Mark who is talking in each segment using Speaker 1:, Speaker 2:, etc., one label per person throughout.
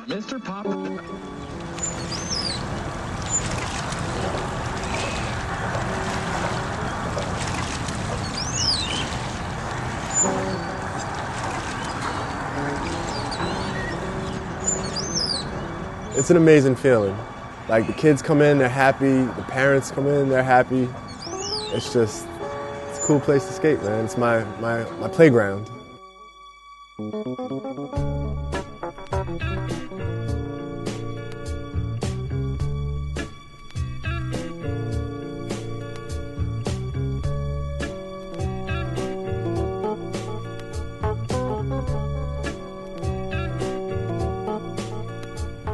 Speaker 1: Mr. Pop.
Speaker 2: It's an amazing feeling. Like the kids come in, they're happy. The parents come in, they're happy. It's a cool place to skate, man. It's my playground. My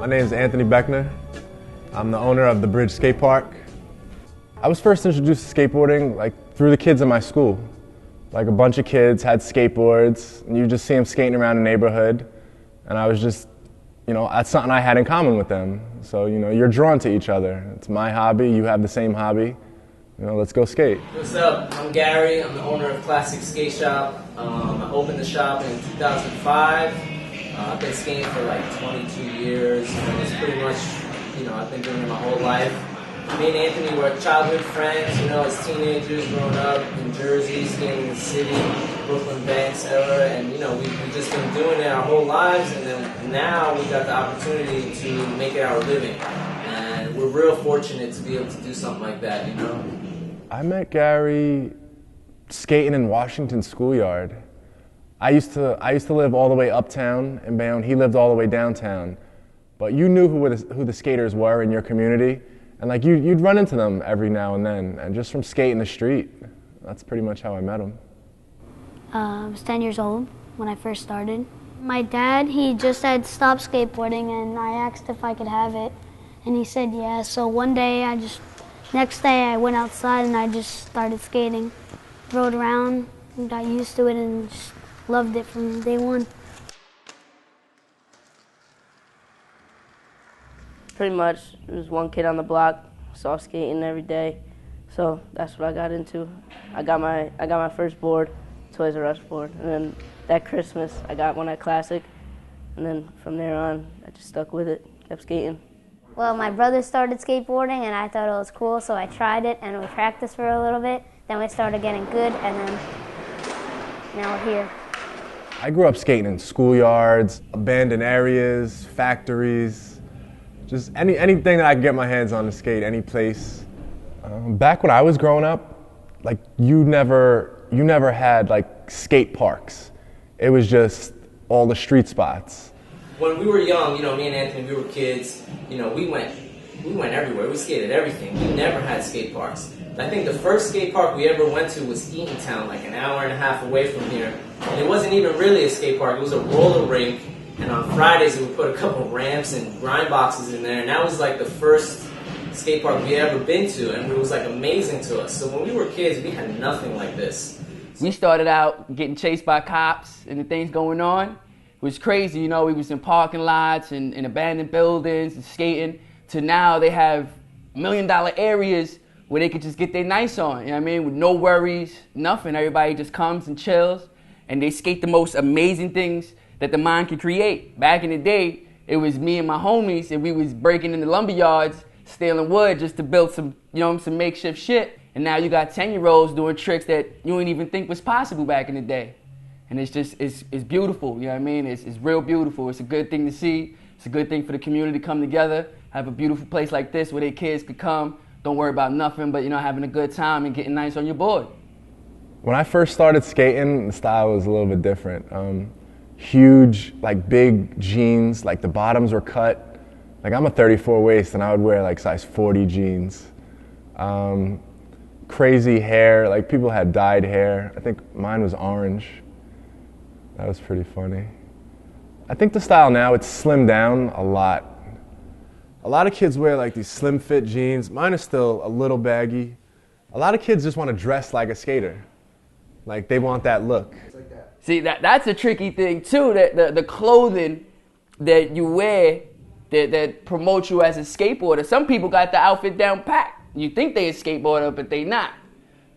Speaker 2: name is Anthony Beckner. I'm the owner of the Bridge Skate Park. I was first introduced to skateboarding through the kids in my school. A bunch of kids had skateboards, and you just see them skating around the neighborhood. And I was just, that's something I had in common with them. So, you're drawn to each other. It's my hobby, you have the same hobby. Let's go skate.
Speaker 3: What's up? I'm Gary. I'm the owner of Classic Skate Shop. I opened the shop in 2005. I've been skating for 22 years. It's pretty much, I've been doing it my whole life. Me and Anthony were childhood friends, as teenagers growing up in Jersey, skating in the city, Brooklyn Banks era, and we've just been doing it our whole lives, and then now we got the opportunity to make it our living. And we're real fortunate to be able to do something like that,
Speaker 2: I met Gary skating in Washington Schoolyard. I used to live all the way uptown in Bayonne. He lived all the way downtown. But you knew who the skaters were in your community, and you'd run into them every now and then. And just from skating the street, that's pretty much how I met him.
Speaker 4: I was 10 years old when I first started. My dad, he just had stopped skateboarding, and I asked if I could have it, and he said yeah. So one day, next day I went outside and I just started skating, rode around, and got used to it, and just loved it from day one.
Speaker 5: Pretty much, there was one kid on the block, saw skating every day, so that's what I got into. I got my first board, Toys R Us board, and then that Christmas I got one at Classic, and then from there on I just stuck with it, kept skating.
Speaker 6: Well, my brother started skateboarding and I thought it was cool, so I tried it and we practiced for a little bit. Then we started getting good, and then now we're here.
Speaker 2: I grew up skating in schoolyards, abandoned areas, factories, just anything that I could get my hands on to skate, any place. Back when I was growing up, you never had skate parks. It was just all the street spots.
Speaker 3: When we were young, me and Anthony, we were kids, we went everywhere. We skated everything. We never had skate parks. I think the first skate park we ever went to was Eatontown, an hour and a half away from here. And it wasn't even really a skate park. It was a roller rink. And on Fridays, we would put a couple ramps and grind boxes in there. And that was the first skate park we ever been to. And it was amazing to us. So when we were kids, we had nothing like this.
Speaker 7: We started out getting chased by cops and the things going on. It was crazy, we was in parking lots and in abandoned buildings and skating. To now they have $1 million areas where they could just get their nice on, with no worries, nothing. Everybody just comes and chills, and they skate the most amazing things that the mind can create. Back in the day, it was me and my homies, and we was breaking into lumber yards, stealing wood just to build some, some makeshift shit. And now you got 10-year-olds doing tricks that you didn't even think was possible back in the day. And it's just, it's beautiful, It's real beautiful. It's a good thing to see. It's a good thing for the community to come together, have a beautiful place like this where their kids could come, don't worry about nothing but, having a good time and getting nice on your board.
Speaker 2: When I first started skating, the style was a little bit different. Huge, big jeans, the bottoms were cut. I'm a 34 waist and I would wear size 40 jeans. Crazy hair, people had dyed hair. I think mine was orange. That was pretty funny. I think the style now, it's slimmed down a lot. A lot of kids wear these slim fit jeans. Mine is still a little baggy. A lot of kids just want to dress like a skater. They want that look.
Speaker 7: See, that's a tricky thing too, that the clothing that you wear that promotes you as a skateboarder. Some people got the outfit down pat. You think they a skateboarder, but they not.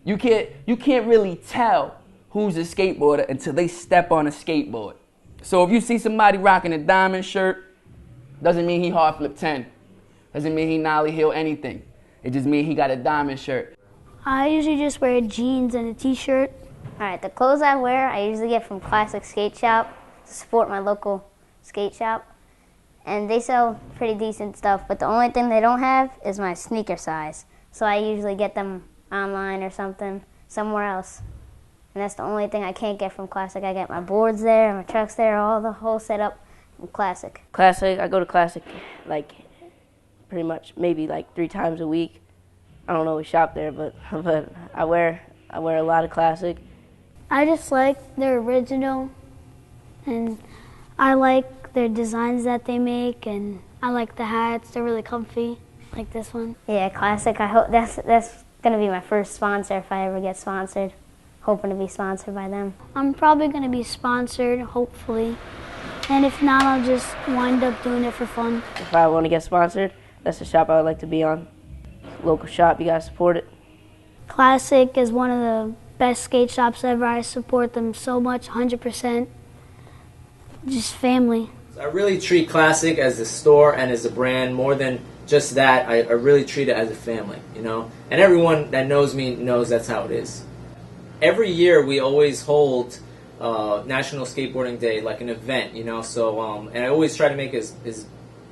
Speaker 7: You can't really tell who's a skateboarder until they step on a skateboard. So if you see somebody rocking a diamond shirt, doesn't mean he hard flip 10. Doesn't mean he nollie heel anything. It just means he got a diamond shirt.
Speaker 4: I usually just wear jeans and a t-shirt.
Speaker 6: All right, the clothes I wear, I usually get from Classic Skate Shop to support my local skate shop. And they sell pretty decent stuff, but the only thing they don't have is my sneaker size. So I usually get them online or something, somewhere else. And that's the only thing I can't get from Classic. I get my boards there, my trucks there, all the whole setup from Classic.
Speaker 5: Classic, I go to Classic like pretty much maybe like 3 times a week. I don't always shop there, but I wear a lot of Classic.
Speaker 4: I just like their original, and I like their designs that they make, and I like the hats. They're really comfy, like this one.
Speaker 6: Yeah, Classic. I hope that's gonna be my first sponsor if I ever get sponsored. Hoping to be sponsored by them.
Speaker 4: I'm probably going to be sponsored, hopefully. And if not, I'll just wind up doing it for fun.
Speaker 5: If I want to get sponsored, that's the shop I would like to be on. Local shop, you gotta support it.
Speaker 4: Classic is one of the best skate shops ever. I support them so much, 100%. Just family.
Speaker 3: I really treat Classic as a store and as a brand more than just that. I really treat it as a family, you know? And everyone that knows me knows that's how it is. Every year we always hold National Skateboarding Day, like an event, you know, so, and I always try to make it as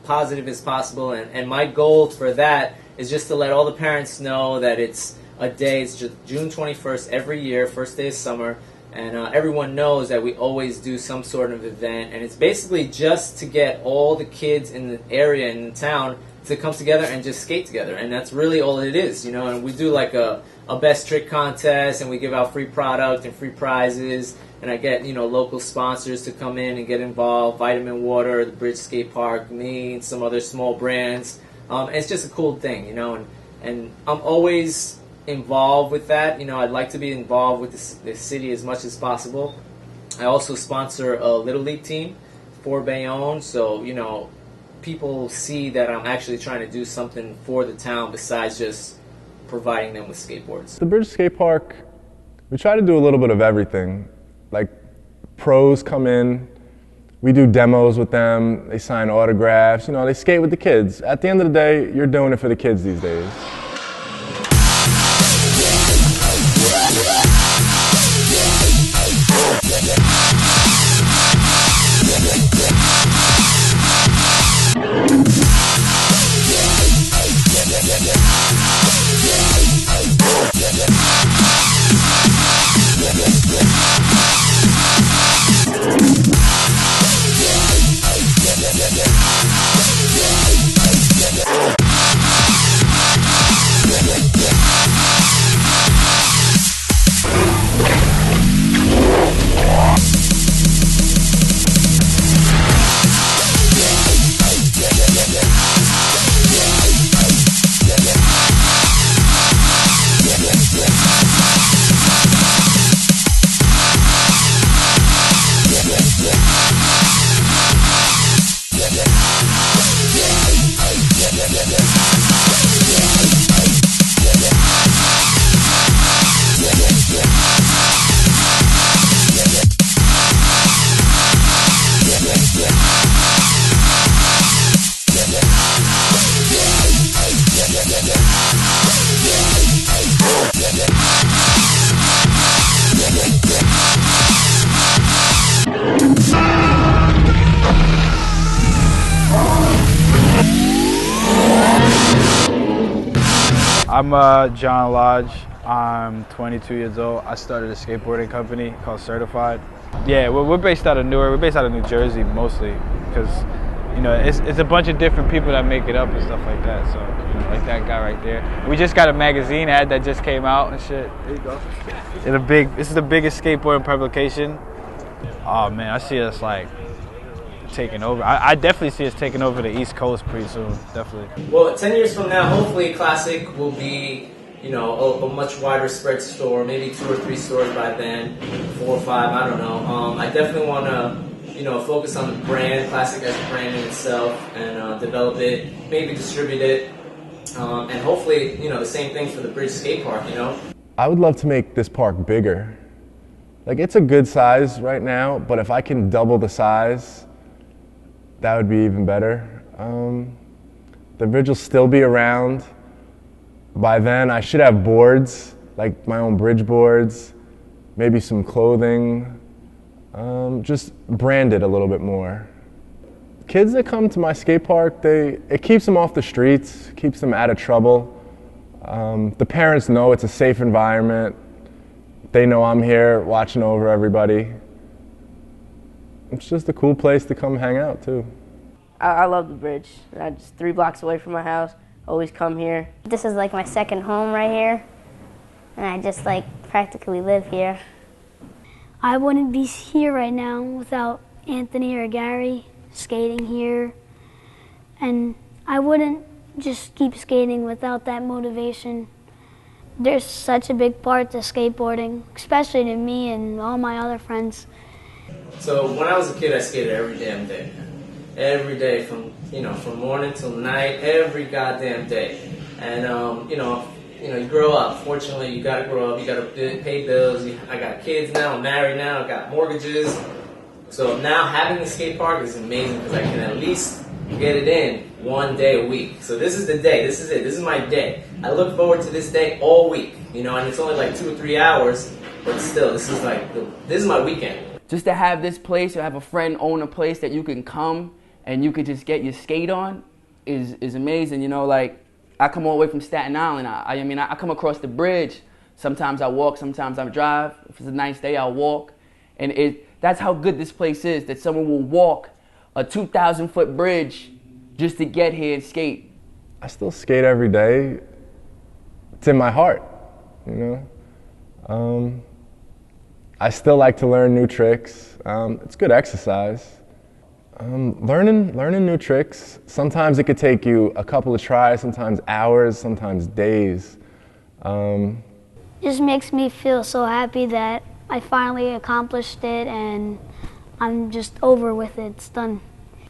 Speaker 3: positive as possible, and my goal for that is just to let all the parents know that it's a day, it's just June 21st every year, first day of summer, and everyone knows that we always do some sort of event, and it's basically just to get all the kids in the area, in the town, to come together and just skate together, and that's really all it is, you know, and we do like a best trick contest, and we give out free product and free prizes, and I get, you know, local sponsors to come in and get involved, Vitamin Water, the Bridge Skate Park, me, and some other small brands. It's just a cool thing, you know, and I'm always involved with that. You know, I'd like to be involved with the city as much as possible. I also sponsor a Little League team for Bayonne, so, you know, people see that I'm actually trying to do something for the town besides just providing them with skateboards.
Speaker 2: The Bridge Skate Park, we try to do a little bit of everything. Like, pros come in, we do demos with them, they sign autographs, you know, they skate with the kids. At the end of the day, you're doing it for the kids these days.
Speaker 1: I'm John Lodge. I'm 22 years old. I started a skateboarding company called Certified. Yeah, we're based out of Newark. We're based out of New Jersey mostly because, you know, it's a bunch of different people that make it up and stuff like that. So, you know, like that guy right there. We just got a magazine ad that just came out and shit. There you go. This is the biggest skateboarding publication. Oh man, I see us like taking over. I definitely see us taking over the East Coast pretty soon, definitely.
Speaker 3: Well, 10 years from now, hopefully Classic will be, you know, a much wider spread store, maybe 2 or 3 stores by then, 4 or 5, I don't know. I definitely want to, you know, focus on the brand, Classic as a brand in itself, and develop it, maybe distribute it, and hopefully, you know, the same thing for the Bridge Skate Park, you know.
Speaker 2: I would love to make this park bigger. Like, it's a good size right now, but if I can double the size, that would be even better. The bridge will still be around. By then, I should have boards, like my own bridge boards, maybe some clothing, just branded a little bit more. Kids that come to my skate park, it keeps them off the streets, keeps them out of trouble. The parents know it's a safe environment. They know I'm here watching over everybody. It's just a cool place to come hang out too.
Speaker 5: I love the bridge. I'm just 3 blocks away from my house. Always come here.
Speaker 6: This is like my second home right here, and I just like practically live here.
Speaker 4: I wouldn't be here right now without Anthony or Gary skating here, and I wouldn't just keep skating without that motivation. There's such a big part to skateboarding, especially to me and all my other friends.
Speaker 3: So when I was a kid, I skated every damn day. Every day, from morning till night, every goddamn day. And you grow up. Fortunately, you gotta grow up. You gotta pay bills. I got kids now. I'm married now. I got mortgages. So now having a skate park is amazing because I can at least get it in 1 day a week. So this is the day. This is it. This is my day. I look forward to this day all week. And it's only like 2 or 3 hours, but still, this is my weekend.
Speaker 7: Just to have this place or have a friend own a place that you can come and you could just get your skate on is amazing. Like, I come all the way from Staten Island. I come across the bridge. Sometimes I walk, sometimes I drive. If it's a nice day, I'll walk. And that's how good this place is, that someone will walk a 2,000-foot bridge just to get here and skate.
Speaker 2: I still skate every day. It's in my heart, I still like to learn new tricks. It's good exercise. Learning new tricks, sometimes it could take you a couple of tries, sometimes hours, sometimes days.
Speaker 4: It just makes me feel so happy that I finally accomplished it and I'm just over with it. It's done.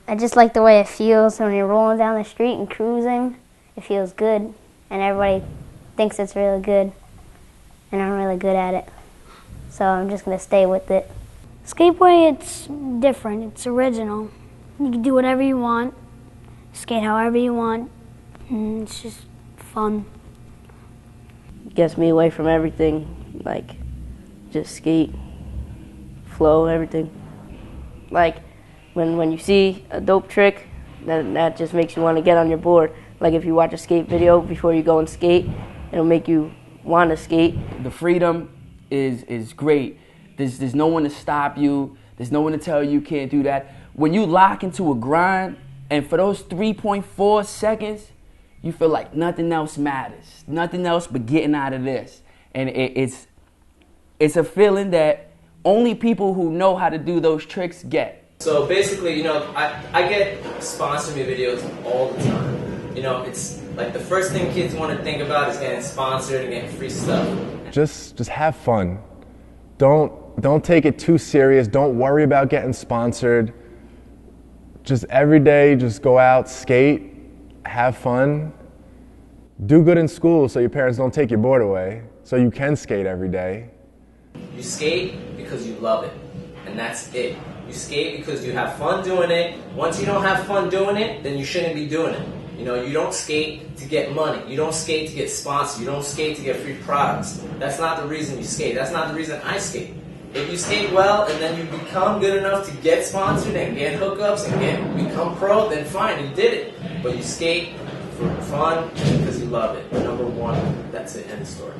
Speaker 6: I just like the way it feels when you're rolling down the street and cruising. It feels good, and everybody thinks it's really good, and I'm really good at it. So I'm just going to stay with it.
Speaker 4: Skateboarding, it's different. It's original. You can do whatever you want, skate however you want, and it's just fun.
Speaker 5: It gets me away from everything, like just skate, flow, everything. Like when you see a dope trick, that just makes you want to get on your board. Like if you watch a skate video before you go and skate, it'll make you want to skate. The freedom is great. There's no one to stop you. There's no one to tell you can't do that. When you lock into a grind, and for those 3.4 seconds, you feel like nothing else matters. Nothing else but getting out of this. And it's a feeling that only people who know how to do those tricks get.
Speaker 3: So basically, I get sponsor me videos all the time. It's like the first thing kids want to think about is getting sponsored and getting free stuff.
Speaker 2: Just have fun. Don't take it too serious. Don't worry about getting sponsored. Just every day, just go out, skate, have fun. Do good in school so your parents don't take your board away, so you can skate every day.
Speaker 3: You skate because you love it, and that's it. You skate because you have fun doing it. Once you don't have fun doing it, then you shouldn't be doing it. You don't skate to get money. You don't skate to get sponsored. You don't skate to get free products. That's not the reason you skate. That's not the reason I skate. If you skate well and then you become good enough to get sponsored and get hookups and become pro, then fine, you did it. But you skate for fun because you love it. Number one, that's it, end of story.